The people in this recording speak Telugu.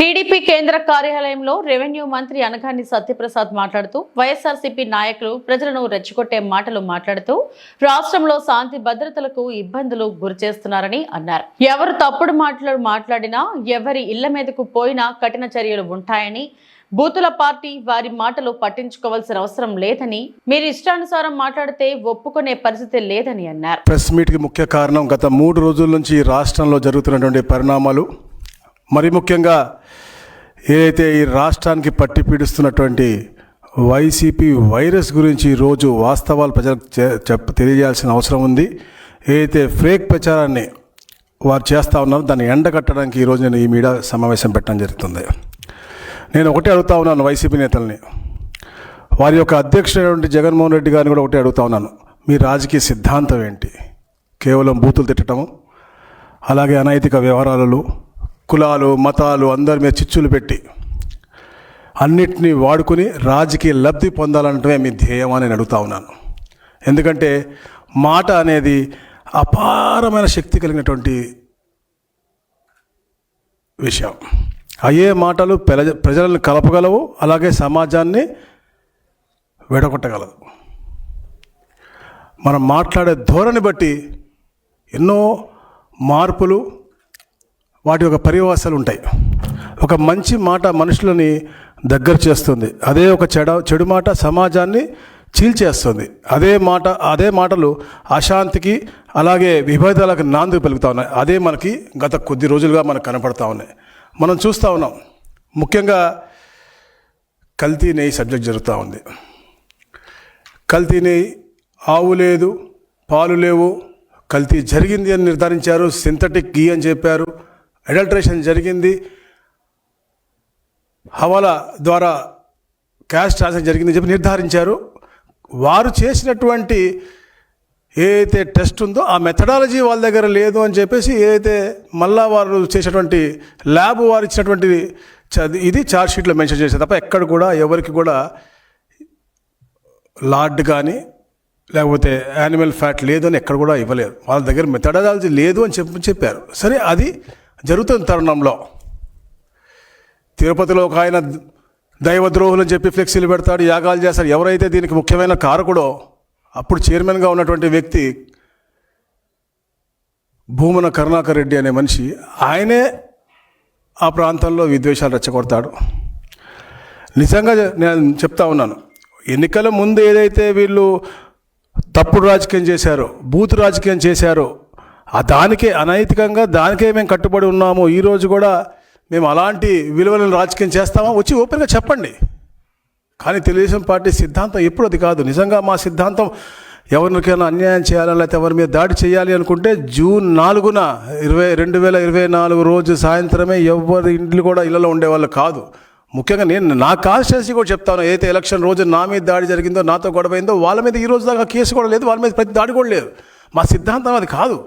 టీడీపీ కేంద్ర కార్యాలయంలో రెవెన్యూ మంత్రి అనగాని సత్యప్రసాద్ మాట్లాడుతూ వైఎస్ఆర్సీపీ నాయకులు ప్రజలను రెచ్చగొట్టే మాటలు మాట్లాడుతూ రాష్ట్రంలో శాంతి భద్రతలకు ఇబ్బందులు గురిచేస్తున్నారని అన్నారు. ఎవరు తప్పుడు మాటలు మాట్లాడినా ఎవరి ఇళ్ల మీదకు పోయినా కఠిన చర్యలు ఉంటాయని, బూతుల పార్టీ వారి మాటలు పట్టించుకోవాల్సిన అవసరం లేదని, మీరు ఇష్టానుసారం మాట్లాడితే ఒప్పుకునే పరిస్థితి లేదని అన్నారు. ప్రెస్ మీట్ కి ముఖ్య కారణం గత 3 రోజుల నుంచి రాష్ట్రంలో జరుగుతున్నటువంటి పరిణామాలు, మరి ముఖ్యంగా ఏదైతే ఈ రాష్ట్రానికి పట్టి పీడిస్తున్నటువంటి వైసీపీ వైరస్ గురించి రోజు వాస్తవాలు ప్రజలకు తెలియజేయాల్సిన అవసరం ఉంది. ఏదైతే ఫేక్ ప్రచారాన్ని వారు చేస్తూ ఉన్నారో దాన్ని ఎండగట్టడానికి ఈరోజు నేను ఈ మీడియా సమావేశం పెట్టడం జరుగుతుంది. నేను ఒకటే అడుగుతా ఉన్నాను వైసీపీ నేతల్ని, వారి యొక్క అధ్యక్షుడైనటువంటి జగన్మోహన్ రెడ్డి గారిని కూడా ఒకటే అడుగుతా ఉన్నాను, మీ రాజకీయ సిద్ధాంతం ఏంటి? కేవలం బూతులు తిట్టడము, అలాగే అనైతిక వ్యవహారాలు, కులాలు మతాలు అందరి మీద చిచ్చులు పెట్టి అన్నిటినీ వాడుకుని రాజకీయ లబ్ధి పొందాలంటే మీ ధ్యేయం అని నేను అడుగుతా ఉన్నాను. ఎందుకంటే మాట అనేది అపారమైన శక్తి కలిగినటువంటి విషయం. అయ్యే మాటలు ప్రజలను కలపగలవు, అలాగే సమాజాన్ని విడగొట్టగలదు. మనం మాట్లాడే ధోరణి బట్టి ఎన్నో మార్పులు, వాటి యొక్క పర్యవసాలు ఉంటాయి. ఒక మంచి మాట మనుషులని దగ్గర చేస్తుంది, అదే ఒక చెడు మాట సమాజాన్ని చీల్చేస్తుంది. అదే మాటలు అశాంతికి అలాగే విభేదాలకు నాంది పలుకుతూ ఉన్నాయి. అదే మనకి గత కొద్ది రోజులుగా మనకు కనపడతా ఉన్నాయి. మనం చూస్తూ ఉన్నాం. ముఖ్యంగా కల్తీ నెయ్యి సబ్జెక్ట్ జరుగుతూ ఉంది. కల్తీ నెయ్యి, ఆవు లేదు, పాలు లేవు, కల్తీ జరిగింది అని నిర్ధారించారు. సింథటిక్ ఘీ అని చెప్పారు. అడల్ట్రేషన్ జరిగింది, హవాలా ద్వారా క్యాష్ ట్రాన్సాక్షన్ జరిగిందని చెప్పి నిర్ధారించారు. వారు చేసినటువంటి ఏదైతే టెస్ట్ ఉందో ఆ మెథడాలజీ వాళ్ళ దగ్గర లేదు అని చెప్పేసి ఏదైతే మళ్ళా వారు చేసినటువంటి ల్యాబ్ వారు ఇచ్చినటువంటి ఇది ఛార్జ్ షీట్లో మెన్షన్ చేశారు తప్ప ఎక్కడ కూడా ఎవరికి కూడా లార్డ్ కానీ లేకపోతే యానిమల్ ఫ్యాట్ లేదు అని ఎక్కడ కూడా ఇవ్వలేదు. వాళ్ళ దగ్గర మెథడాలజీ లేదు అని చెప్పారు. సరే, అది జరుగుతున్న తరుణంలో తిరుపతిలో ఒక ఆయన దైవద్రోహులు అని చెప్పి ఫ్లెక్సీలు పెడతాడు, యాగాలు చేస్తాడు. ఎవరైతే దీనికి ముఖ్యమైన కారకుడో అప్పుడు చైర్మన్గా ఉన్నటువంటి వ్యక్తి భూమన కరుణాకర్ రెడ్డి అనే మనిషి, ఆయనే ఆ ప్రాంతంలో విద్వేషాలు రెచ్చగొడతాడు. నిజంగా నేను చెప్తా ఉన్నాను, ఎన్నికల ముందు ఏదైతే వీళ్ళు తప్పుడు రాజకీయం చేశారో, బూత్ రాజకీయం చేశారో, దానికే అనైతికంగా దానికే మేము కట్టుబడి ఉన్నాము. ఈరోజు కూడా మేము అలాంటి విలువలను రాజకీయం చేస్తామా వచ్చి ఓపెన్గా చెప్పండి. కానీ తెలుగుదేశం పార్టీ సిద్ధాంతం ఎప్పుడు అది కాదు. నిజంగా మా సిద్ధాంతం ఎవరికైనా అన్యాయం చేయాలని లేకపోతే ఎవరి మీద దాడి చేయాలి అనుకుంటే జూన్ 4న 2024 రోజు సాయంత్రమే ఎవరి ఇంట్లో కూడా ఇళ్లలో ఉండేవాళ్ళు కాదు. ముఖ్యంగా నేను నా కాన్స్టిట్యున్సీ కూడా చెప్తాను, ఏదైతే ఎలక్షన్ రోజు నా మీద దాడి జరిగిందో, నాతో గొడవైందో వాళ్ళ మీద ఈ రోజు దాకా కేసు కూడా లేదు, వాళ్ళ మీద ప్రతి దాడి కూడా లేదు. మా సిద్ధాంతం అది కాదు.